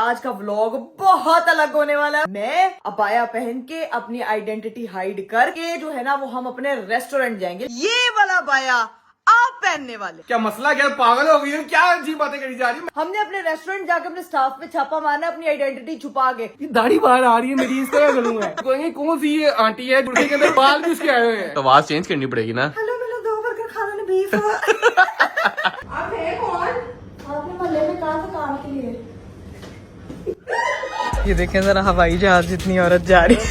आज का व्लॉग बहुत अलग होने वाला है। मैं अबाया पहन के अपनी आइडेंटिटी हाइड करके जो है ना वो हम अपने रेस्टोरेंट जाएंगे। ये वाला अबाया आप पहनने वाले। क्या मसला, क्या पागल हो गई है? क्या अजीब बातें करी जा रही है? हमने अपने रेस्टोरेंट जाकर अपने स्टाफ पे छापा मारना अपनी आइडेंटिटी छुपा के। ये दाढ़ी बाहर आ रही है मेरी, इस तरह करूंगा। कहेंगे कौन सी ये आंटी है, गुड़के के अंदर बाल भी उसके आए हुए हैं। तो आवाज चेंज करनी पड़ेगी ना। हेलो मेरा 2 बर्गर खाना ने बीफ। आप हैं कौन? आपने मोहल्ले में कहा था काम के लिए। ये देखें जरा हवाई जहाज जितनी औरत जा रही है।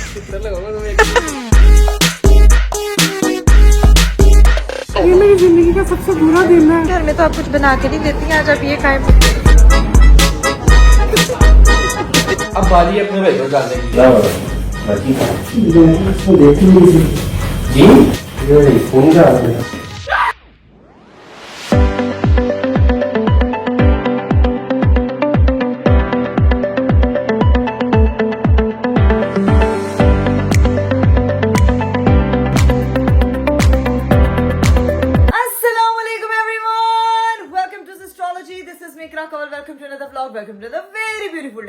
ये मेरी जिंदगी का सबसे बुरा दिन है। घर में तो आप कुछ बना के नहीं देती हैं, आज आप ये खाएं। अब बारी अपने भाई को डालने की। जी फोन का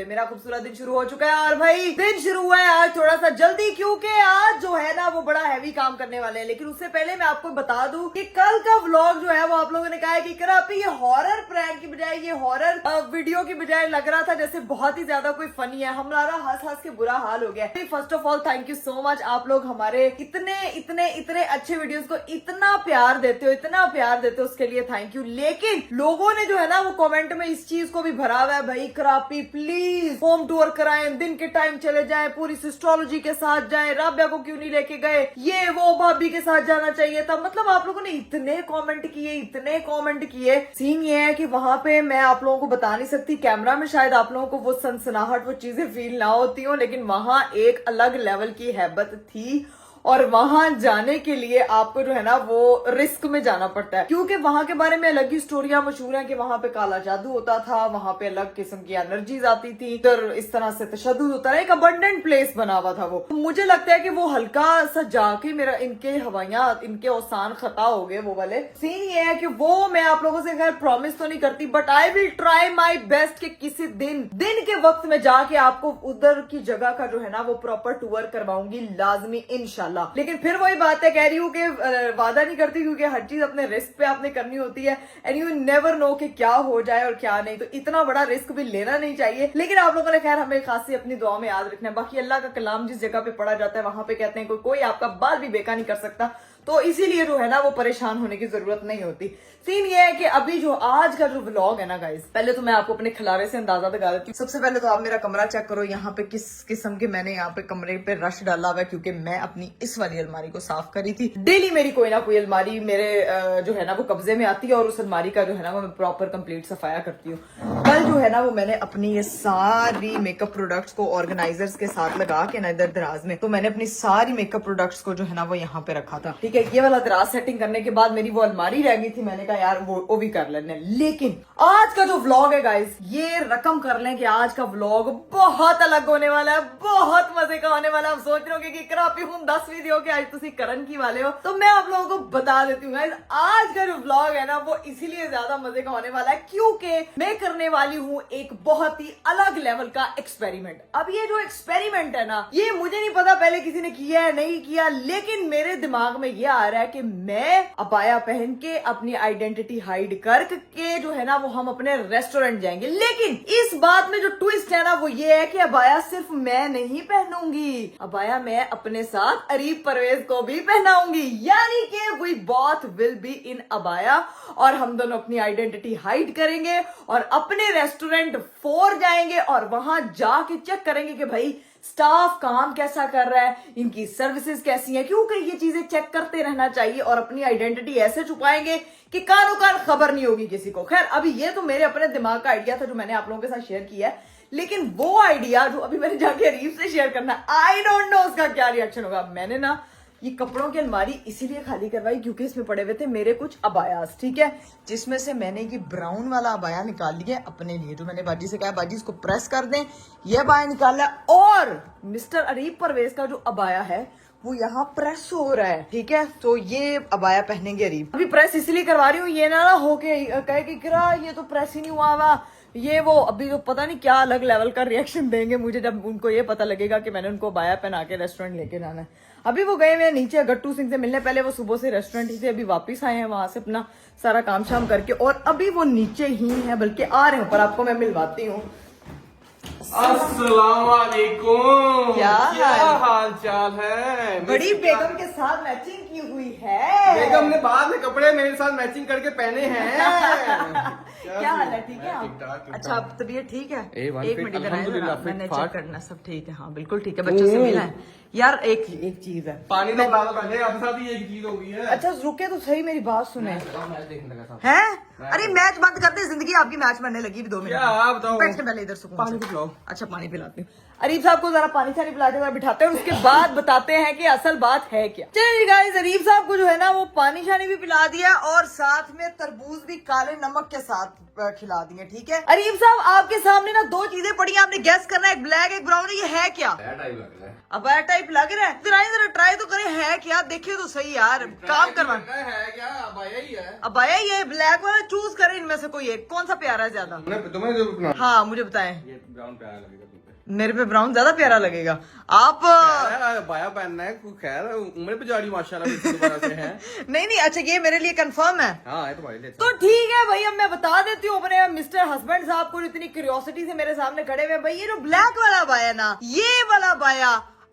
मेरा खूबसूरत दिन शुरू हो चुका है और भाई दिन शुरू हुआ है आज थोड़ा सा जल्दी, क्योंकि आज जो है ना वो बड़ा हैवी काम करने वाले हैं। लेकिन उससे पहले मैं आपको बता दूं कि कल का व्लॉग जो है वो आप लोगों ने कहा है कि करापी ये हॉरर प्रैंक की बजाय, ये हॉरर वीडियो की बजाय लग रहा था जैसे बहुत ही ज्यादा कोई फनी है। हमारा हंस हंस के बुरा हाल हो गया। First of all thank you so much, आप लोग हमारे इतने इतने इतने अच्छे वीडियोस को इतना प्यार देते हो, इतना प्यार देते हो, उसके लिए थैंक यू। लेकिन लोगों ने जो है ना वो कमेंट में इस चीज को भी भरा हुआ है, भाई करापी प्लीज होम टूर कराएं, दिन के टाइम चले जाएं, पूरी सिस्ट्रोलॉजी के साथ जाएं, राबिया को क्यों नहीं लेके गए, ये वो भाभी के साथ जाना चाहिए था। मतलब आप लोगों ने इतने कमेंट किए, इतने कमेंट किए। सीन ये है कि वहां पे मैं आप लोगों को बता नहीं सकती, कैमरा में शायद आप लोगों को वो सनसनाहट, वो चीजें फील ना होती हो, लेकिन वहां एक अलग लेवल की हैबत थी। और वहां जाने के लिए आपको जो है ना वो रिस्क में जाना पड़ता है, क्योंकि वहां के बारे में अलग ही स्टोरियां मशहूर हैं कि वहां पे काला जादू होता था, वहां पे अलग किस्म की एनर्जीज आती थी, इधर इस तरह से तशद्दुद होता है। एक अबंडेंट प्लेस बना हुआ था वो। मुझे लगता है कि वो हल्का सा जाके मेरा इनके हवाइयां, इनके औसान खता हो गए वो वाले। सीन ये है कि वो मैं आप लोगों से खैर प्रॉमिस तो नहीं करती, but I will try my best कि किसी दिन के वक्त में जाके आपको उधर की जगह का जो है ना वो प्रॉपर टूर करवाऊंगी, लाजमी इंशाल्लाह। लेकिन फिर वही बात है, कह रही हूँ कि वादा नहीं करती, क्योंकि हर चीज अपने रिस्क पे आपने करनी होती है। एंड यू नेवर नो कि क्या हो जाए और क्या नहीं, तो इतना बड़ा रिस्क भी लेना नहीं चाहिए। लेकिन आप लोगों ने खैर हमें खासी अपनी दुआ में याद रखना है। बाकी अल्लाह का कलाम जिस जगह पे पढ़ा जाता है वहां पे कहते हैं कोई आपका बाल भी बेका नहीं कर सकता, तो इसीलिए जो है ना वो परेशान होने की जरूरत नहीं होती। सीन ये है कि अभी जो आज का जो व्लॉग है ना गाइस, पहले तो मैं आपको अपने खिलारे से अंदाजा लगा देती हूँ। सबसे पहले तो आप मेरा कमरा चेक करो, यहाँ पे किस किस्म के मैंने यहाँ पे कमरे पे रश डाला हुआ है, क्योंकि मैं अपनी इस वाली अलमारी को साफ करी थी। डेली मेरी कोई ना कोई अलमारी मेरे जो है ना वो कब्जे में आती है और उस अलमारी का जो है ना वो मैं प्रॉपर कंप्लीट सफाया करती हूँ। कल जो है ना वो मैंने अपनी ये सारी मेकअप प्रोडक्ट्स को ऑर्गेनाइजर्स के साथ लगा के ना इधर दराज में, तो मैंने अपनी सारी मेकअप प्रोडक्ट्स को जो है ना वो यहाँ पे रखा था। ठीक है, ये वाला दराज सेटिंग करने के बाद मेरी वो अलमारी रह गई थी, मैंने कहा यार वो भी कर लेने। लेकिन आज का जो व्लॉग है गाइस, ये रकम कर लें कि आज का व्लॉग बहुत अलग होने वाला है, बहुत मजे का होने वाला है। आप सोच रहे होंगे कि करापी हूं 10 वीडियो के आज तुसी करन की वाले हो, तो मैं आप लोगों को बता देती हूँ गाइस, आज का जो व्लॉग है ना वो इसीलिए ज्यादा मजे का होने वाला है क्योंकि मैं करने वाली हूँ एक बहुत ही अलग लेवल का एक्सपेरिमेंट। अब ये जो एक्सपेरिमेंट है ना, ये मुझे नहीं पता पहले किसी ने किया है नहीं किया, लेकिन मेरे दिमाग में ये आ रहा है कि मैं अबाया पहन के अपनी आइडेंटिटी हाइड करके जो है ना वो हम अपने रेस्टोरेंट जाएंगे। लेकिन इस बात में जो ट्विस्ट है ना वो ये है कि अबाया सिर्फ मैं नहीं पहनूंगी, अबाया मैं अपने साथ अरीब परवेज को भी पहनाऊंगी, यानी कि we both will be in अबाया, और हम दोनों अपनी आइडेंटिटी हाइड करेंगे और अपने रेस्टोरेंट 4 जाएंगे और वहां जाके चेक करेंगे कि भाई स्टाफ काम कैसा कर रहा है, इनकी सर्विसेज कैसी हैं, क्योंकि ये चीजें चेक करते रहना चाहिए। और अपनी आइडेंटिटी ऐसे छुपाएंगे कि कानो कान खबर नहीं होगी किसी को। खैर अभी ये तो मेरे अपने दिमाग का आइडिया था जो मैंने आप लोगों के साथ शेयर किया है, लेकिन वो आइडिया जो अभी मैंने जाके अरीब से शेयर करना है, आई डोंट नो उसका क्या रिएक्शन होगा। मैंने ना ये कपड़ों की अलमारी इसीलिए खाली करवाई क्योंकि इसमें पड़े हुए थे मेरे कुछ अबायास, ठीक है, जिसमें से मैंने ये ब्राउन वाला अबाया निकाल लिया अपने लिए, जो मैंने बाजी से कहा बाजी इसको प्रेस कर दें, ये अबाया निकाला। और मिस्टर अरीब परवेज का जो अबाया है वो यहाँ प्रेस हो रहा है, ठीक है, तो ये अबाया पहनेंगे अरीब। अभी प्रेस इसलिए करवा रही हूँ, ये ना हो के कहे कि किरा ये तो प्रेस ही नहीं हुआ ये वो अभी तो पता नहीं क्या अलग लेवल का रिएक्शन देंगे मुझे जब उनको ये पता लगेगा कि मैंने उनको बाया पहना के रेस्टोरेंट लेके जाना है। अभी वो गए हुए हैं नीचे गट्टू सिंह से मिलने, पहले वो सुबह से रेस्टोरेंट ही थे, अभी वापस आए हैं वहां से अपना सारा काम शाम करके, और अभी वो नीचे ही है, बल्कि आ रहे हैं ऊपर, आपको मैं मिलवाती हूँ। अस्सलाम वालेकुम। क्या हाल चाल है? बड़ी बेगम के साथ मैचिंग की हुई है। बेगम ने बाद में कपड़े मेरे साथ मैचिंग करके पहने हैं। क्या हाल है? ठीक है ठीक ठाक, ठीक अच्छा, आप तबीयत ठीक है? A1 एक fit, मिनट इधर आए अल्हम्दुलिल्लाह, जरा, मैंने fit चेक फाट। करना, सब ठीक है? हाँ बिल्कुल ठीक है, बच्चों से मिला है यार। एक चीज है, पानी तो पिला दो पहले, आपके साथ ही एक चीज हो गई है। अच्छा रुके तो सही, मेरी बात सुने। मैच देखने लगा था। हैं? अरे मैच बंद करते, जिंदगी आपकी मैच बनने लगी भी 2 मिनट। क्या आप बताओ? बैठ के पहले इधर सुकून पानी से। तो पिलाओ। अच्छा पानी पिलाती हूँ। अरीब साहब को जरा पानी शानी पिलाते जरा बिठाते हैं, और उसके बाद बताते हैं कि असल बात है क्या। चलिए गाइस, अरीब साहब को जो है ना वो पानी शानी भी पिला दिया, और साथ में तरबूज भी काले नमक के साथ खिला दिए, ठीक है। अरीब साहब आपके सामने ना 2 चीजें पड़ी हैं, आपने गैस करना है, एक ब्लैक एक ब्राउन, ये है क्या? अब एयर टाइप लग रहा है, जरा ट्राई तो करें, है क्या? देखिए तो सही यार, काम करवा है क्या? अबाया ही है। अब आया ये ब्लैक वाला, चूज करें इनमें से कोई एक, कौन सा प्यारा है ज्यादा? तुम्हें जो अपना हाँ मुझे बताएं। ये ब्राउन प्यारा लगेगा तुमसे। मेरे पे ब्राउन ज्यादा प्यारा लगेगा। आप बाया पहनना है, खैर उम्र पे जा रही माशाल्लाह दोबारा से है। नहीं अच्छा, ये मेरे लिए कंफर्म है। हाँ है तुम्हारे लिए। तो ठीक है भाई, अब मैं बता देती हूँ अपने मिस्टर हस्बैंड साहब को, इतनी क्यूरियोसिटी से मेरे सामने खड़े हुए, भाई ये जो ब्लैक वाला बाया ना, ये वाला बाया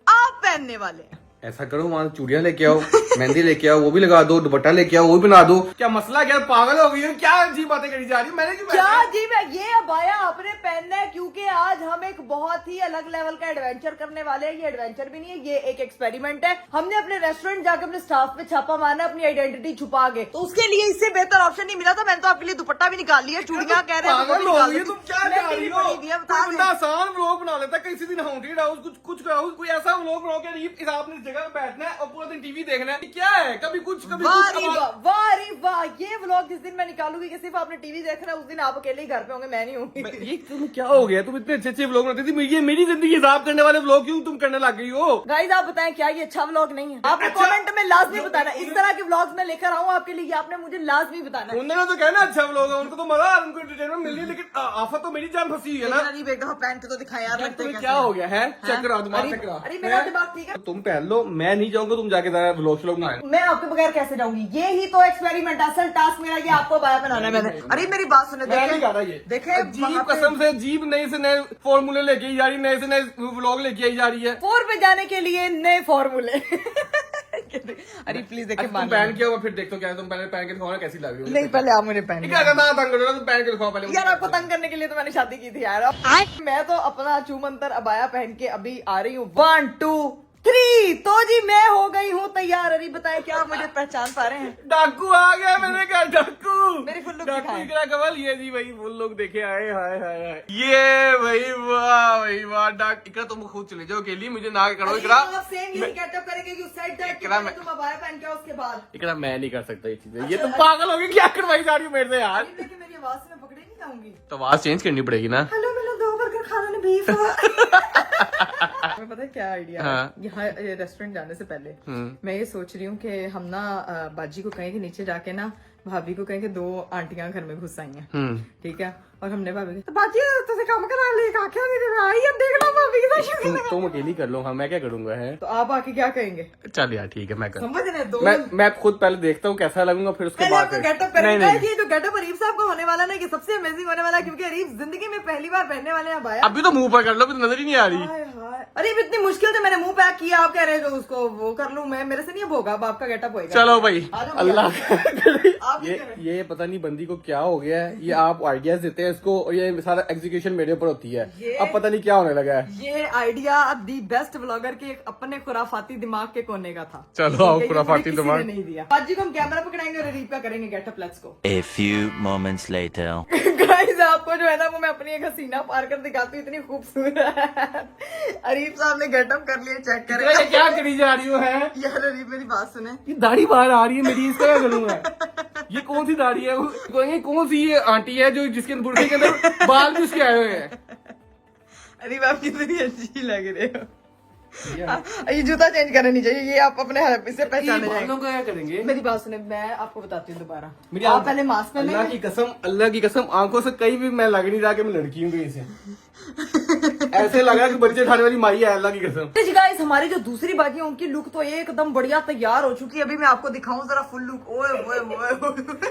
आप पहनने वाले हैं। ऐसा करो, वहां चूड़ियां लेके आओ, मेहंदी लेके आओ, वो भी लगा दो, दुपट्टा लेके आओ, वो भी बना दो। क्या मसला, क्या पागल हो गई है? क्या अजीब बातें करी जा रही है? मैंने क्यों क्या अजीब है? ये अबाया आपने पहनना है क्योंकि आज हम एक बहुत ही अलग लेवल का एडवेंचर करने वाले हैं। ये एडवेंचर भी नहीं है, ये एक एक्सपेरिमेंट है। हमने अपने रेस्टोरेंट जाकर अपने स्टाफ पे छापा मारना, अपनी आइडेंटिटी छुपा के, तो उसके लिए इससे बेहतर ऑप्शन नहीं मिला था। मैंने तो आपके लिए दुपट्टा भी निकाल लिया, चूड़ियां कह रहे हैं पागल हो गई है, तुम क्या जा रही हो? बता बंदा आसान व्लॉग बना लेता है, किसी दिन हॉन्टेड हाउस कुछ हाउस, कोई ऐसा व्लॉग बनाओ कि आपने इस जगह पे बैठना है और पूरा दिन टीवी देखना है। क्या है? कभी कुछ कभी वाह, ये व्लॉग जिस दिन मैं निकालूंगी कि सिर्फ आपने टीवी देखना है, उस दिन आप अकेले ही घर पे होंगे, मैं नहीं होंगी। ये तुम क्या हो गया? तुम इतने अच्छे व्लॉग बनाती थी, ये मेरी जिंदगी हिसाब करने वाले व्लॉग क्यों तुम करने लग गई हो? गाइस आप बताएं, क्या ये अच्छा व्लॉग नहीं है? आपने कमेंट में लाजमी बताना, इस तरह के व्लॉग्स में लेकर आऊँ आपके लिए, आपने मुझे लाजमी बताना। उन्होंने तो कहना अच्छा व्लॉग है, उनको तो मजा, उनको एंटरटेनमेंट मिल रही है, लेकिन आफत तो मेरी जान फंसी है ना। एक दफा पहन के तो दिखाया यार, लगता है क्या हो गया है? चेक करा दिमाग, चेक करा। अरे मेरा दिमाग ठीक है, तुम पहन लो, मैं नहीं जाऊंगा, तुम जाके जरा व्लॉग बनाए। मैं आपके बगैर कैसे जाऊंगी? ये ही तो एक्सपेरिमेंट, असल टास्क मेरा ये आपको बाया बनाना है। मैंने अरे मेरी बात सुने, देखे जीप कसम से जीप नए से नए फॉर्मूले लेके आई जा रही है, नए से नए व्लॉग लेके आई जा रही है। 4 पे जाने के लिए नए फॉर्मूले। अरे प्लीज देखिए, तुम पहन के आओ, फिर देखो क्या तुम पहले पहन के दिखाओ ना कैसी लग रही हो। नहीं पहले आप मुझे पहन क्या करना, तंग करो ना, तुम पहन के दिखाओ पहले। यार आपको तंग करने के लिए तो मैंने शादी की थी यार। मैं तो अपना चूमंतर अबाया पहन के अभी आ रही हूँ। 1 2 3 तो जी मैं हो गई हूँ तैयार। अरे बताए, क्या आप मुझे पहचान पा रहे हैं? डाकू आ गया मेरे घर, डाकू। मेरी फुल लुक डाकू दिखाएं। इकरा कमल, ये जी भाई फुल लोग देखे आए, हाय हाय हाय, ये भाई वाह भाई वाह। डाक इकरा तुम खुद चले जाओ अकेली, मुझे ना करो इकरा। आप सेम यही गेटअप करेंगे, यू सेड दैट कि इकरा तुम अबाया पहन के आओ, उसके बाद इकरा मैं नहीं कर सकता ये चीजें, ये तुम पागल हो गए, क्या करवाई जा रही हो मेरे से यार? लेकिन मेरी आवाज से मैं पकड़े नहीं जाऊंगी। तो आवाज चेंज करनी पड़ेगी ना। हेलो मैंने 2 बर्गर खाना ने बीफ। मैं पता है क्या आइडिया है? हाँ। यहाँ रेस्टोरेंट जाने से पहले मैं ये सोच रही हूँ कि हम ना बाजी को कहें कि नीचे जाके ना भाभी को कहें कि 2 आंटियां घर में घुस आई हैं, ठीक है, और हमने भाभी को, तो बाजी तुझे काम करा ले, क्या नहीं आई, अब देख लो भाभी के साथ। तुम अकेली कर लो, हाँ मैं क्या करूंगा है? तो आप आके क्या कहेंगे? चल यार ठीक है, मैं कर, समझ रहे दो मैं खुद पहले देखता हूँ कैसा लगूंगा, फिर उसके बाद गेटअप करेंगे। ये जो गेटअप अरीब साहब को होने वाला ना, कि सबसे अमेजिंग होने वाला है, क्योंकि अरीब जिंदगी में पहली बार पहनने वाले हैं अबाया। अभी तो मुंह पर कर लो, अभी तो नजर ही नहीं आ रही। हाय हाय, अरे इतनी मुश्किल से मैंने मुंह पैक किया, आप कह रहे हो उसको वो कर लूं मैं? मेरे से नहीं होगा, अब आपका गेटअप होएगा। चलो भाई, अल्लाह आप ये पता नहीं बंदी को क्या हो गया है, ये आप आइडियाज देते हैं इसको, और ये सारा एग्जीक्यूशन मेरे ऊपर होती है। अब पता नहीं क्या होने लगा है। ये आइडिया दी बेस्ट व्लॉगर के अपने खुराफाती दिमाग के कोने का था। चलो आओ, खुराफाती दिमाग नहीं दिया। बाजी को हम कैमरा पकड़ाएंगे और अरीब का करेंगे getup, let's go. A few moments later. Guys आपको जो है ना वो मैं अपनी एक हसीना पार कर दिखाती हूँ, इतनी खूबसूरत। अरीब साहब ने गेटअप कर लिया, चेक करें क्या करी जा रही हो है यार। अरीब मेरी बात सुने, ये दाढ़ी बाहर आ रही है मेरी, इसका क्या करूंगा? ये कौन सी दाढ़ी है? कौन सी ये आंटी है जो जिसके बुढ़े के अंदर बाल भी उसके आए हुए हैं? अरीब आप कितनी अच्छी लग रहे हो। ये जूता चेंज करना नहीं चाहिए, ये आप अपने इससे पहचाने बालों जाएंगे। का क्या करेंगे? मेरी बात सुने, मैं आपको बताती हूँ दोबारा। मेरी आप पहले मास्क पहने। अल्लाह की कसम आंखों से कहीं भी मैं लग नहीं रहा कि मैं लड़की हूँ कहीं से। ऐसे लग रहा कि बच्चे खाने वाली माई है, अल्लाह की कसम। जी गाइस, हमारी जो दूसरी बाकी है उनकी लुक तो एकदम बढ़िया तैयार हो चुकी है। अभी मैं आपको दिखाऊं जरा फुल लुक। ओए ओए ओए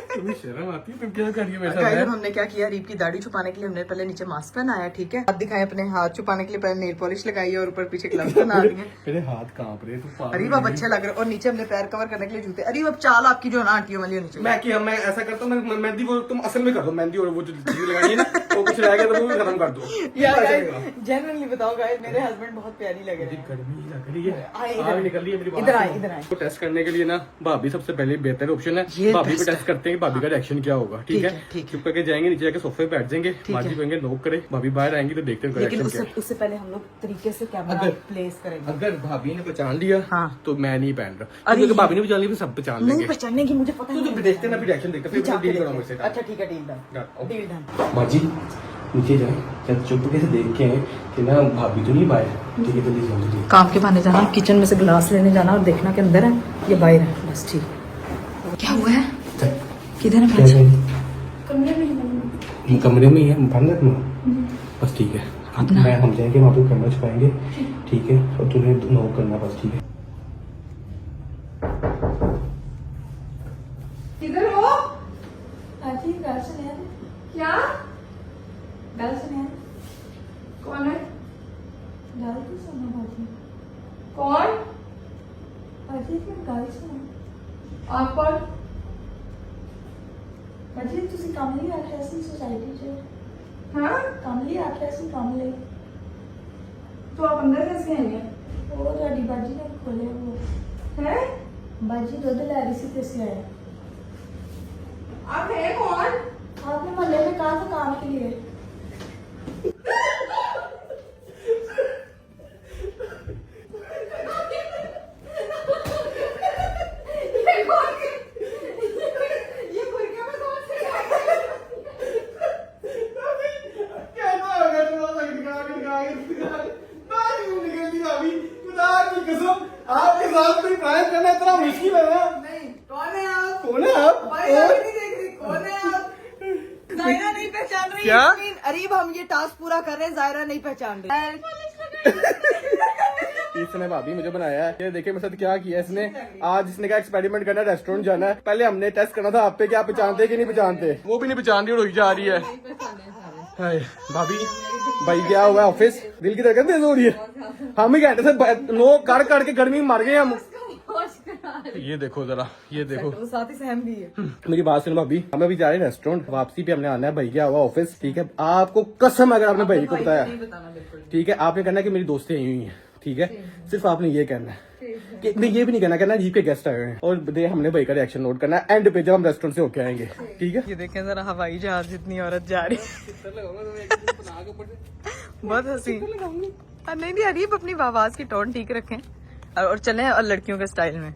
तुम्हें शर्म आती है? तुम क्या कर रही हो मेरे गाइस, साथ? हमने क्या किया, रीप की दाढ़ी छुपाने के लिए हमने पहले नीचे मास्क पहनाया, ठीक है। हाथ दिखाए अपने, हाथ छुपाने के लिए पहले नेल पॉलिश लगाई है और ऊपर पीछे ग्लव्स बना दिए। मेरे हाथ कांप रहे हैं। अरीब अब अच्छे लग रहे हैं। और नीचे हमने पैर कवर करने के लिए जूते। अरीब अब चाल आपकी जो है ना आंटियों वाली होनी चाहिए। मैं ऐसा करता हूँ, मैं मेहंदी वो तुम असल में कर दो, मेहंदी और वो जो चीज लगानी है ना, वो कुछ रह गया तो वो भी खत्म कर दो। यार गाइस, जेन्युइनली बताओ गाइस, मेरे हस्बैंड बहुत प्यारी लग रहे हैं। गर्मी लग रही है, आए इधर। आग निकल रही है मेरी बात इधर आए, सुनो। इधर आए। तो टेस्ट करने के लिए ना भाभी सबसे पहले बेहतर ऑप्शन है। ये भाभी को best टेस्ट करते हैं कि भाभी का रिएक्शन क्या होगा, ठीक है? ठीक है। चुप करके जाएंगे, नीचे जाके सोफे पे बैठ जाएंगे, भाभी कहेंगे नोक करे, भाभी बाहर आएंगी तो देखते हैं उनका लेकिन रिएक्शन क्या उससे पहले हम लोग तरीके से कैमरा अगर- प्लेस करेंगे। है। अगर भाभी ने पहचान लिया हाँ। तो मैं नहीं पहन रहा, अरे क्योंकि भाभी ने पहचान लिया तो सब पहचान नहीं लेंगे। पहचानने की मुझे पता तो नहीं। देखते हैं ना, फिर रिएक्शन देखते हैं, फिर मैं डील करूंगा इससे। अच्छा ठीक है, डील डन, डील डन। माजी नीचे जाए, जब चुप कैसे देख के आए कि ना भाभी तो नहीं बाहर, ठीक है? जल्दी जल्दी काम के बहाने जाना, किचन में से ग्लास लेने जाना और देखना कि अंदर है या बाहर है, बस ठीक। क्या हुआ है? किधर है फ्रिज? कमरे में ही है, बंद रखना बस, ठीक है? मैं हम जाएंगे वहाँ पे, कमरा छुपाएंगे, ठीक है? और तुम्हें नोक करना बस, ठीक है? किधर हो? आजी घर से नहीं आ रहे। क्या? घर से नहीं आ रहे। कौन है? घर से सुनो बाजी। कौन? बाजी के घर से। आप कौन? बाजी तुसी काम नहीं आखे ऐसी सोसाइटी से। हाँ? काम नहीं आखे ऐसी काम ले। तो आप अंदर कैसे आएंगे? वो गाड़ी बाजी ने खोले वो। है? बाजी दूध ला रही थी कैसे आया? आप है कौन? आपने मोहल्ले में कहा था काम के लिए। आपके साथ कोई प्राइम करना इतना मुश्किल है ना? नहीं, कौन है आप? कौन है आप? भाई और? अभी नहीं देख रही, कौन है आप? जायरा नहीं पहचान रही क्या? है। अरीब हम ये टास्क पूरा कर रहे हैं, जायरा नहीं पहचान रही। इसने भाभी मुझे बनाया है, ये देखिए मेरे साथ क्या किया इसने। आज इसने क्या एक्सपेरिमेंट करना है, रेस्टोरेंट जाना है। पहले हमने टेस्ट करना था आप पे, क्या पहचानते कि नहीं पहचानते। वो भी नहीं पहचान रही और रुक जा रही है। हाय, भाभी भाई क्या हुआ है? ऑफिस दिल की धड़कन तेज हो रही है। हम ही कहते थे नो कर के गर्मी में मर गए हम। ये देखो जरा, ये देखो। वो साथ ही सहम भी है। मेरी बात सुनो भाभी, हम अभी जा रहे हैं रेस्टोरेंट, वापसी पे हमने आना है, भैया हुआ ऑफिस, ठीक है? आपको कसम अगर आपने भाई को बताया, बताना बिल्कुल। ठीक है? आपने कहना कि मेरी दोस्तें आई हुई हैं, ठीक है? सिर्फ आपने ये कहना है कि नहीं, ये भी नहीं कहना जी के गेस्ट आए हुए हैं। और दे हमने भाई का रिएक्शन नोट करना है एंड पे जब हम रेस्टोरेंट से होके आएंगे, ठीक है? ये देखें जरा हवाई जहाज जितनी औरत जा रही बहुत हंसी। नहीं नहीं अरीब, अपनी आवाज की टोन ठीक रखें और चलें और लड़कियों के स्टाइल में।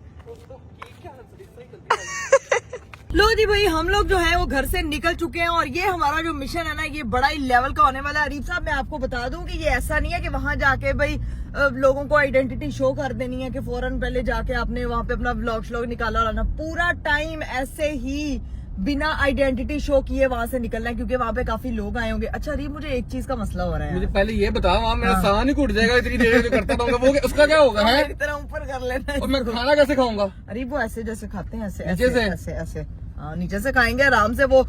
लो जी भाई, हम लोग जो है वो घर से निकल चुके हैं और ये हमारा जो मिशन है ना, ये बड़ा ही लेवल का होने वाला है। अरीब साहब, मैं आपको बता दूं कि ये ऐसा नहीं है कि वहां जाके भाई लोगों को आइडेंटिटी शो कर देनी है कि फौरन पहले जाके आपने वहां पे अपना व्लॉग निकाला और आना। पूरा टाइम ऐसे ही बिना आइडेंटिटी शो किए वहां से निकलना है, क्योंकि वहां पे काफी लोग आए होंगे। अच्छा अरीब, मुझे एक चीज का मसला हो रहा है। मुझे पहले ये बताओ, वहाँ मेरा सांस ही घुट जाएगा इतनी देर जो करता रहूंगा, वो उसका क्या होगा है? मेरी तरह ऊपर कर लेना और मैं खाना कैसे खाऊंगा? अरे वो ऐसे जैसे खाते हैं, ऐसे नीचे ऐसे से? ऐसे ऐसे हाँ, नीचे से खाएंगे आराम से। वो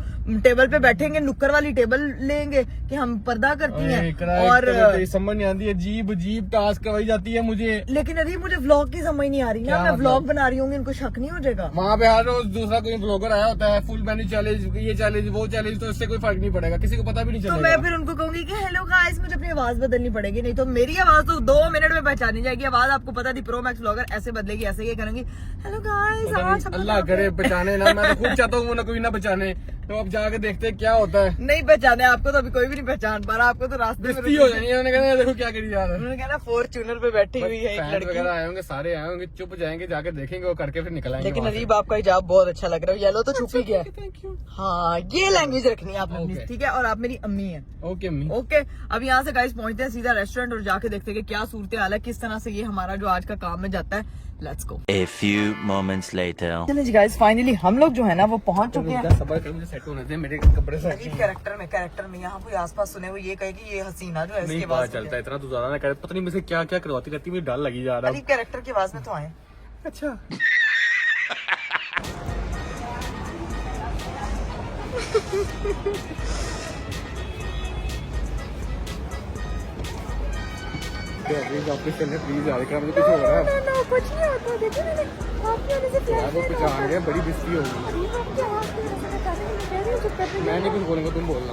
टेबल पे बैठेंगे, नुक्कर वाली टेबल लेंगे कि हम पर्दा करती हैं। और समझ नहीं आती है, अजीब टास्क करवाई जाती है मुझे। लेकिन अभी मुझे व्लॉग की समझ नहीं आ रही ना, क्या मैं मतलब? व्लॉग बना रही हूँ, इनको शक नहीं हो जाएगा? वहाँ पे हर रोज दूसरा कोई ब्लॉगर आया होता है, फुल मेन्यू चैलेंज, ये चैलेंज वो चैलेंज, तो इससे कोई फर्क नहीं पड़ेगा, किसी को पता भी नहीं तो चलेगा। मैं फिर उनको कहूंगी कि हेलो गाइस, मुझे अपनी आवाज बदलनी पड़ेगी, नहीं तो मेरी आवाज तो 2 मिनट में पहचानी जाएगी। आवाज आपको पता थी, प्रो मैक्स व्लॉगर ऐसे बदलेगी, ऐसे ये करेंगी, हेलो गाइस आज अल्लाह करे बचाने ना, मैं तो खुद चाहता हूँ वो ना कोई ना बचाने। तो अब जाके देखते हैं क्या होता है। नहीं पहचाने आपको तो अभी कोई भी नहीं पहचान पा रहा, आपको तो रास्ते में बेइज्जती हो जानी है। उन्होंने कहना देखो क्या करी जा रहा है। उन्होंने कहा ना फॉर्च्यूनर पे बैठी हुई है एक फैन लड़की। वगैरह आए होंगे, सारे आए होंगे, चुप जाएंगे, जाके देखेंगे वो करके फिर निकलाएंगे। लेकिन वहाँ से। अरीब आपका हिजाब बहुत अच्छा लग रहा है, येलो तो छुप ही गया। Thank you. हाँ ये लैंग्वेज रखनी है आपने अपनी, Okay. ठीक है। और आप मेरी अम्मी हैं। ओके अम्मी। ओके अब यहाँ से गाइस पहुंचते हैं सीधा रेस्टोरेंट और जाके देखते हैं कि क्या सूरत हाल है, किस तरह से ये हमारा जो आज का काम में जाता है। Let's go. A few moments later. चलिए जी गाइस फाइनली हम लोग जो है ना वो पहुंच चुके हैं। सबर कर, मुझे सेट होने दे, मेरे कपड़े से अजीब कैरेक्टर में यहाँ कोई आसपास सुने हुए ये कहे कि ये हसीना जो है नहीं इसके पता आवाज चलता, इतना तो ज्यादा ना करे। पता नहीं मुझे क्या क्या करवाती रहती, मुझे डर लगी जा रहा है। अजीब कैरेक्टर की आवाज में तो आए। अच्छा प्लीज ऑफिस चलने, प्लीज यार, मुझे कुछ हो रहा है। कुछ नहीं होता, देखिए मैंने आपकी वजह से यार वो पहचान गए, बड़ी बेइज्जती होगी। अरीब आपकी आवाज की वजह से पहचाने नहीं कह रही हूँ, चुप कर मैं नहीं कुछ बोलूंगा, तुम बोलना।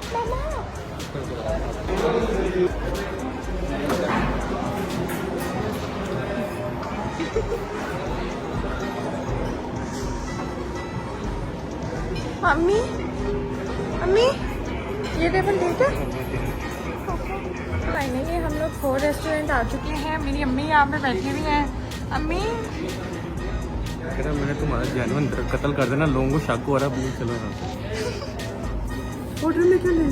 अम्मी अम्मी ये टेबल ठीक है? नहीं ये हम लोग 4 रेस्टोरेंट आ चुके हैं, मेरी अम्मी यहाँ पे बैठी हुई है। अम्मी अगर मैंने तुम्हारा जानवर कत्ल कर देना, लोगों को शक हो रहा है, प्लीज चलो यहाँ से। होटल में क्यों नहीं?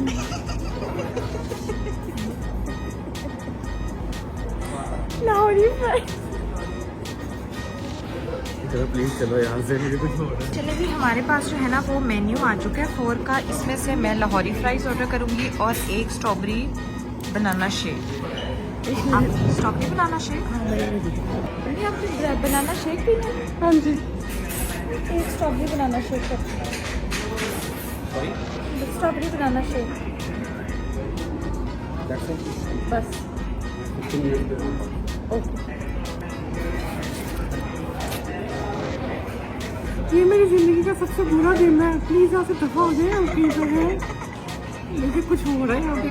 लाहौरी फ्राइज। चलो प्लीज चलो यहाँ से, मुझे कुछ हो रहा है। चलिए जी हमारे पास जो है ना वो मेन्यू आ चुका है 4 का। इसमें से मैं लाहौरी फ्राइज ऑर्डर करूंगी और एक स्ट्रॉबेरी बनाना शेक। आप स्ट्रॉबेरी बनाना शेक? नहीं आपने बनाना शेक भी है? हाँ जी एक स्ट्रॉबेरी बनाना शेक कर, स्ट्रॉबेरी बनाना शेक बस। ओके ये मेरी जिंदगी का सबसे बुरा दिन है, प्लीज यहाँ से दफा हो जाए। प्लीज हो गए, मुझे कुछ हो रहा है यहाँ पे।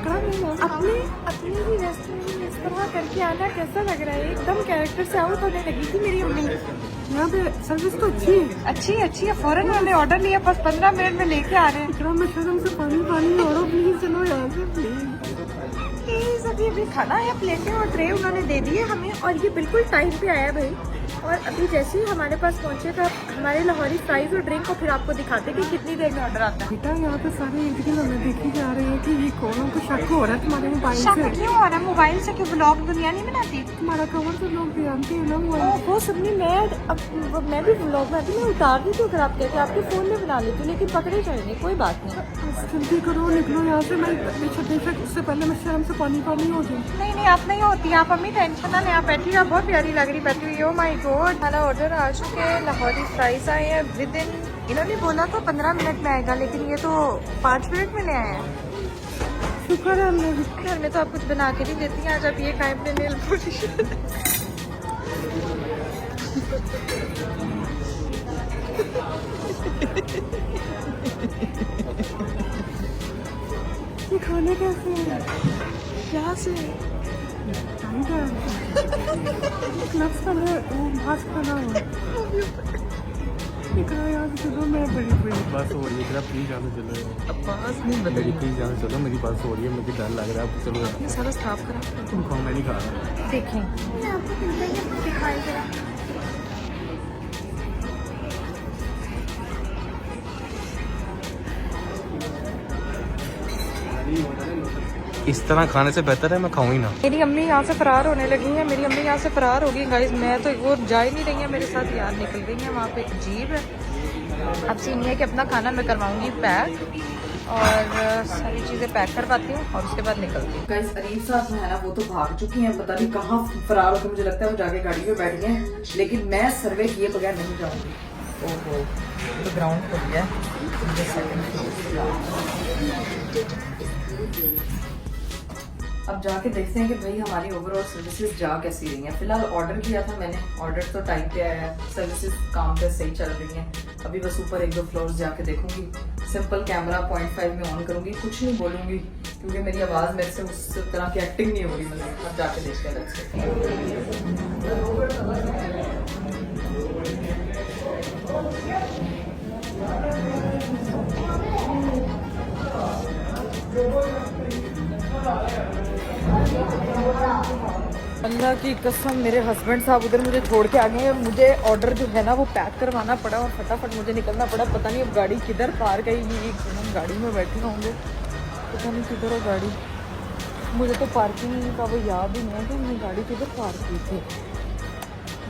अपने अपने ही रेस्टोरेंट में इस तरह करके आना कैसा लग रहा है? एकदम कैरेक्टर से आउट होने लगी थी मेरी अम्मी। यहाँ पे सर्विस तो अच्छी है, अच्छी है, फौरन मैंने ऑर्डर लिया, बस 15 मिनट में लेके आ रहे हैं। इतना मैं शर्म से पानी हो रहा हूँ। प्लीज चलो यहाँ से, प्लीज। प्लीज अभी खाना है, प्लेटें और ट्रे उन्होंने दे दिए हमें और ये बिल्कुल टाइम पे आया भाई। और अभी जैसे ही हमारे पास पहुंचेगा हमारे लाहौरी फ्राइज और ड्रिंक को फिर आपको दिखाते कि कितनी देर में ऑर्डर आता है। बेटा यहाँ पे सारे इर्द गिर्द हमें देखी जा रहे हैं कि ये कौन को शक हो रहा है तुम्हारे मोबाइल शक से। क्यों हो रहा है? मोबाइल से क्यों? व्लॉग दुनिया नहीं बनाती? तुम्हारा कवर तो लोग जानते हैं ना मोबाइल। वो सबने मैं भी व्लॉग बनाती हूँ, मैं उतार दी थी। अगर आप कहते आपके फोन में बना लेती हूँ, लेकिन पकड़े जाएंगे, कोई बात नहीं। जल्दी करो, निकलो यहाँ से। मैं बेशक उससे पहले मैं शर्म से पानी हो जाऊँ। नहीं आप नहीं होती, आप अम्मी टेंशन ना लें। आप बैठी आप बहुत प्यारी लग रही बैठी हुई। ओ माय गॉड हमारा ऑर्डर आ चुके हैं, लाहौरी फ्राइज आए हैं विद इन, इन्होंने बोला तो 15 मिनट में आएगा, लेकिन ये तो 5 मिनट में ले आए हैं। शुक्र है हमने। घर में तो आप कुछ बना के नहीं देती हैं, आज आप ये खाएं अपने नेल पॉलिश। ये खाने कैसे हैं? यहाँ से ग्लव्स का मास्क पहना हुआ। यार चलो, मैं बड़ी बस हो रही है, प्लीज यहाँ से चलो। बस नहीं मेरी प्लीज यहाँ से चलो, मेरी बस हो रही है, मुझे डर लग रहा है। चलो यहाँ। ये सारा साफ करा तुम खाओ, मैं नहीं खा रहा। देखें। ये आपको मिलता है, दिखाई जरा। इस तरह खाने से बेहतर है मैं खाऊं ही ना। मेरी अम्मी यहाँ से फरार होने लगी हैं, मेरी अम्मी यहाँ से फरार हो गई गाइस। मैं तो वो जा ही नहीं रही है मेरे साथ, यार निकल गई है वहाँ पे। अजीब है। अब सीन ये है कि अपना खाना मैं करवाऊंगी पैक और सारी चीज़ें पैक करवाती हूँ और उसके बाद निकलती हूँ। गाइस अरीब साहब जो है ना वो तो भाग चुकी हैं, पता नहीं कहाँ फरार होकर, मुझे लगता है वो जाके गाड़ी में बैठ गए हैं। लेकिन मैं सर्वे किए बगैर नहीं जाऊंगी। ओहो तो ग्राउंड खुल गया। अब जाके देखते हैं कि भाई हमारी ओवरऑल सर्विसेज जा कैसी रही हैं। फिलहाल ऑर्डर किया था मैंने, ऑर्डर तो टाइम पे आया है, सर्विसेज काम पे सही चल रही हैं। अभी बस ऊपर 1-2 फ्लोर्स जाके देखूंगी। सिंपल कैमरा 0.5 में ऑन करूंगी, कुछ नहीं बोलूंगी क्योंकि मेरी आवाज मेरे से उस तरह की एक्टिंग नहीं हो रही। मतलब अब जाके देखते हैं। अल्लाह की कसम मेरे हस्बैंड साहब उधर मुझे छोड़ के आ गए हैं। मुझे ऑर्डर जो है ना वो पैक करवाना पड़ा और फटाफट मुझे निकलना पड़ा। पता नहीं अब गाड़ी किधर पार्क है, ये हम गाड़ी में बैठे होंगे, पता नहीं किधर है गाड़ी। मुझे तो पार्किंग का वो याद ही नहीं है कि हमने गाड़ी किधर पार्क की थी।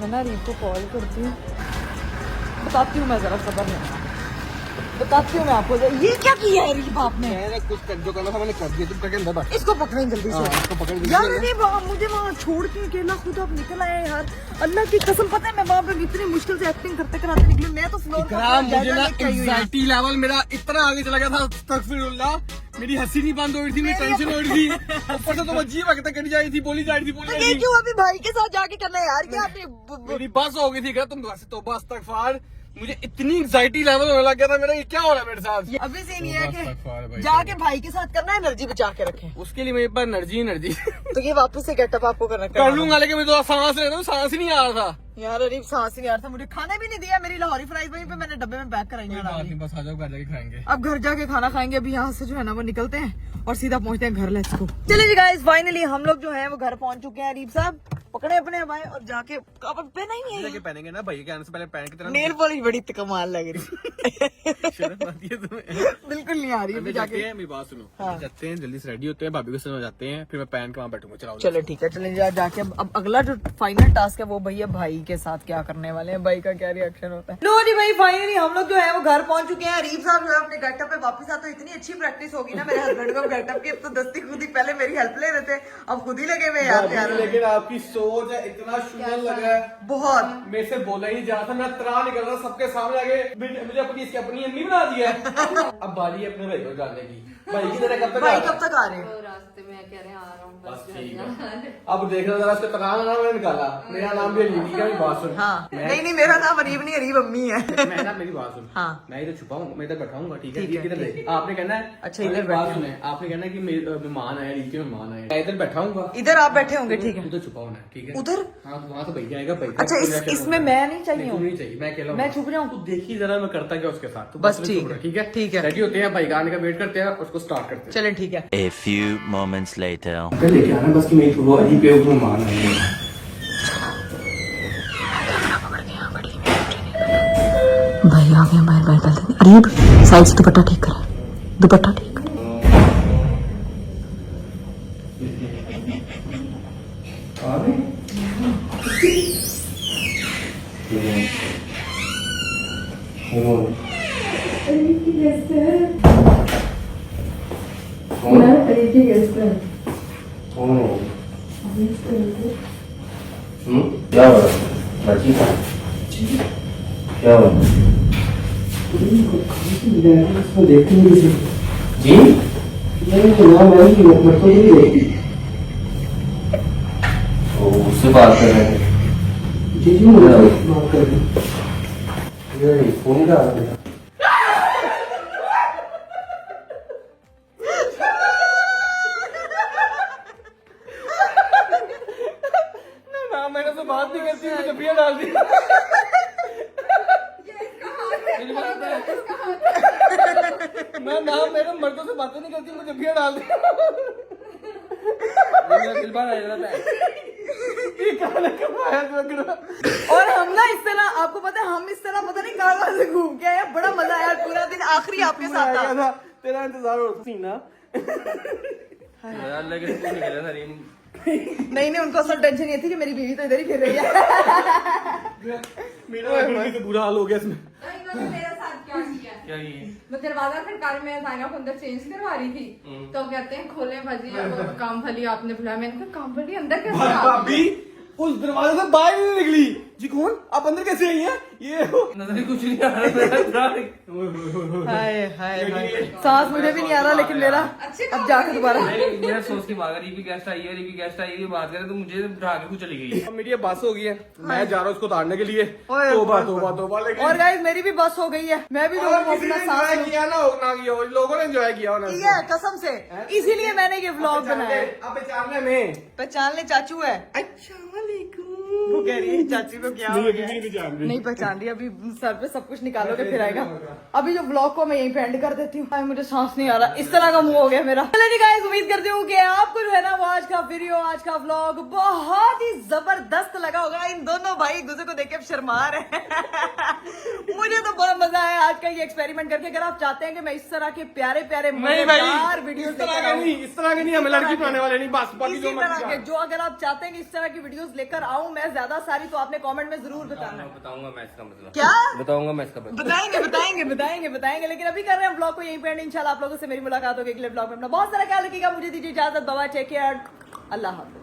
मैं ना रीत को कॉल करती हूँ, बताती हूँ मैं, ज़रा सबर नहीं, बताती हूँ मैं आपको। ये क्या किया है रीत आपने? मैंने कुछ जो करना था मैंने कर दिया, तुम करके अंदर बैठ। इसको पकड़ें जल्दी से। इसको पकड़ लीजिए। यार अरे मुझे वहाँ छोड़ के अकेला खुद आप निकल आए यार। अल्लाह की कसम पता है मैं वहाँ पे इतनी मुश्किल से एक्टिंग करते कराते निकली। मैं तो फ्लोर मुझे ना एंजाइटी लेवल मेरा इतना आगे चला गया था, अस्तगफिरुल्लाह, मेरी हंसी नहीं बंद हो रही थी, मेरी टेंशन हो रही थी। ऊपर से तो अजीब हरकतें करी जा रही थी, बोली जा रही थी। ये क्यों अभी भाई के साथ जाके करना है यार? क्या आपने मेरी बस हो गई थी, क्या तुम घर से तौबा इस्तगफार, मुझे इतनी एंजाइटी लेवल होने लग गया था मेरा, ये क्या हो रहा है मेरे साथ? अभी से नहीं है इस्तगफार कि भाई। जाके भाई के साथ करना है, एनर्जी बचा के रखें। उसके लिए मेरे पास एनर्जी तो ये वापस से गेटअप आपको करना कर लूंगा, लेकिन मैं तो सांस ले रहा हूँ, सांस ही नहीं आ रहा था। यार अरे सांस ही नहीं आ रहा था। मुझे खाने भी नहीं दिया। मेरी लाहौरी फ्राइज वहीं पे मैंने डब्बे में पैक कराई है डाली। बस आ जाओ, घर जाके खाएंगे। अब घर जाके खाना खाएंगे। अभी यहाँ से जो है ना वो निकलते हैं और सीधा पहुंचते हैं घर। Let's go. चलिए जी गाइस, फाइनली हम लोग जो है वो घर पहुंच चुके हैं। अरीब साहब पकड़े अपने भाई और जाके पहना ही नहीं है। पहनेंगे ना भाई के आने से पहले पहन की तरह। नेल पॉलिश बड़ी कमाल लग रही शर्म आती है तुम्हें? बिल्कुल नहीं आ रही है। अभी जाके जाते हैं, मेरी बात सुनो। हाँ। जाते हैं, जल्दी से रेडी होते हैं, भाभी के साथ जाते हैं, फिर मैं पहन के वहाँ बैठूंगा। चलाओ चलो ठीक है, चलें जाके अब अगला जो फाइनल टास्क है वो भैया भाई के साथ क्या करने वाले हैं, भाई का क्या रिएक्शन होता है। लो जी भाई, फाइनली हम लोग जो है वो घर पहुंच चुके हैं। अरीब साहब जो है अपने गेटअप पे वापस आते, इतनी अच्छी प्रैक्टिस होगी ना मेरे हस्बैंड को गेटअप की। तो दस्ती खुद ही पहले मेरी हेल्प ले रहे थे, अब खुद ही लगे हुए यार प्यार। लेकिन आपकी सोच है, इतना शुगर लग रहा है, बहुत। मेरे से बोला ही नहीं जा रहा था, मैं त्राह निकल रहा सबके सामने आगे, मुझे अपनी अम्मी बना दिया है। अब बारी है अपने भाई को जानने की। भाई की तरह कब तक भाई कब तक आ रहे हैं? तो रास्ते में कह रहे हैं आ रहा हूँ बस बस ठीक है। अब देख रहा जरा उसका तनाव ना मैंने निकाला, मेरा नाम भी अलीब है, मेरी बात सुन। हाँ नहीं मेरा नाम अरीब नहीं, अरीब अम्मी है। मैं ना, मेरी बात सुन। हाँ। मैं इधर छुपाऊंगा, मैं इधर बैठाऊंगा, ठीक है? ठीक है, ये किधर ठीक है? आपने कहना है अच्छा, इधर मेरी बात बैठे सुने, आपने कहना है कि मेहमान आए, लीके मेहमान आए, मैं इधर बैठाऊंगा, इधर आप बैठे होंगे, ठीक है? उधर छुपा होना है, ठीक है? उधर? हाँ, तो वहाँ से भैया आएगा, भैया अच्छा इसमें मैं नहीं चाहिए हूँ? नहीं चाहिए, मैं अकेला मैं छुप जाऊँ? तू देखी जरा मैं करता क्या उसके साथ, बस ठीक है, ठीक है? ठीक है। रेडी होते हैं, भाई आने का वेट करते हैं, उसको स्टार्ट करते हैं। चलें ठीक है। A few moments later. लेके आना बस कि मेरी वो अली पे ऊपर मान आएंगे। भाई आ गए, भाई भाई कर अरीब साइड से दुपट्टा ठीक कर, दुपट्टा ठीक कर। क्या हो रहा है? क्या हो रहा जी? उससे बात कर रहे हैं जी बात कर रहे हैं। फोन का ना मैंने तो बात नहीं करती, मुझे डबिया डाल दी। मैं ना मेरे मर्दों से बातें नहीं करती, मुझे डबिया डाल दी। और हम ना इस तरह, आपको पता है हम इस तरह पता नहीं कहाँ से घूम के आए, बड़ा मजा आया। पूरा दिन आखिरी आपके साथ था। तेरा इंतजार हो सीना। नहीं उनको असल टेंशन ये थी कि मेरी बीवी तो इधर ही फिर रही है। मेरा तो बुरा हाल हो गया इसमें। मेरे साथ क्या किया मैं दरवाजा खटकार में साइना को अंदर चेंज करवा रही थी, तो कहते हैं खोले भाजी काम भली आपने बुलाया। मैंने कहा काम भली अंदर कैसे आ गई? भाभी उस दरवाजे से बाहर नहीं निकली जी। कौन आप अंदर कैसे आई हैं? ये नजर कुछ नहीं आ रहा। हाय हाय हाय, सांस मुझे भी नहीं आ रहा, लेकिन मेरा अब जाकर दोबारा। मेरा सोच के भागा, रीपी गेस्ट आई है, रीपी गेस्ट आई है, बात करे तो मुझे उठा के कुछ चली गई। अब मेरी ये बस हो गई है, मैं जा रहा हूँ उसको उतारने के लिए। ओए, तोबा तोबा तोबा। लेकिन और गाइस मेरी भी बस हो गई है, मैं भी लोगों को अपना सांस लूं। किया ना किया हो, लोगों ने एंजॉय किया हो ना। किया है, कसम से, इसीलिए मैंने ये व्लॉग बनाया। अब पहचानने में पहचान ले चाचू है। वो कह रही है चाची को क्या हो नहीं, गया अभी भी नहीं पहचान रही। नहीं पहचान रही, अभी सर पे सब कुछ निकालोगे फिर आएगा। अभी जो ब्लॉग को मैं यहीं पे एंड कर देती हूँ, मुझे सांस नहीं आ रहा, इस तरह का मुंह हो गया मेरा। चलिए गाइस, उम्मीद करती हूँ कि आपको जो है ना वो आज का वीडियो, आज का व्लॉग बहुत ही जबरदस्त लगा होगा। इन दोनों भाई एक दूसरे को देख के शर्मा रहे हैं। मुझे तो बहुत मजा आया आज का ये एक्सपेरिमेंट करके। अगर आप चाहते हैं कि मैं इस तरह के प्यारे प्यारे नहीं भाई, मजेदार वीडियोस इस तरह के नहीं, इस तरह के नहीं, हमें लड़की बनाने वाले नहीं, बस बाकी जो इसी तरह के मर्जी। जो अगर आप चाहते हैं कि इस तरह की वीडियोस लेकर आऊं मैं ज्यादा सारी, तो आपने कमेंट में जरूर बताना। बताऊंगा मैं इसका मतलब। क्या बताऊंगा मैं इसका मतलब। बताएंगे बताएंगे बताएंगे बताएंगे, लेकिन अभी कर रहे हैं ब्लॉग को यहीं पे एंड। इंशाल्लाह आप लोगों से मेरी मुलाकात होगी अगले ब्लॉग में। अपना बहुत सारा ख्याल रखिएगा, मुझे दीजिए इजाजत, बाय, टेक केयर, अल्लाह हाफिज।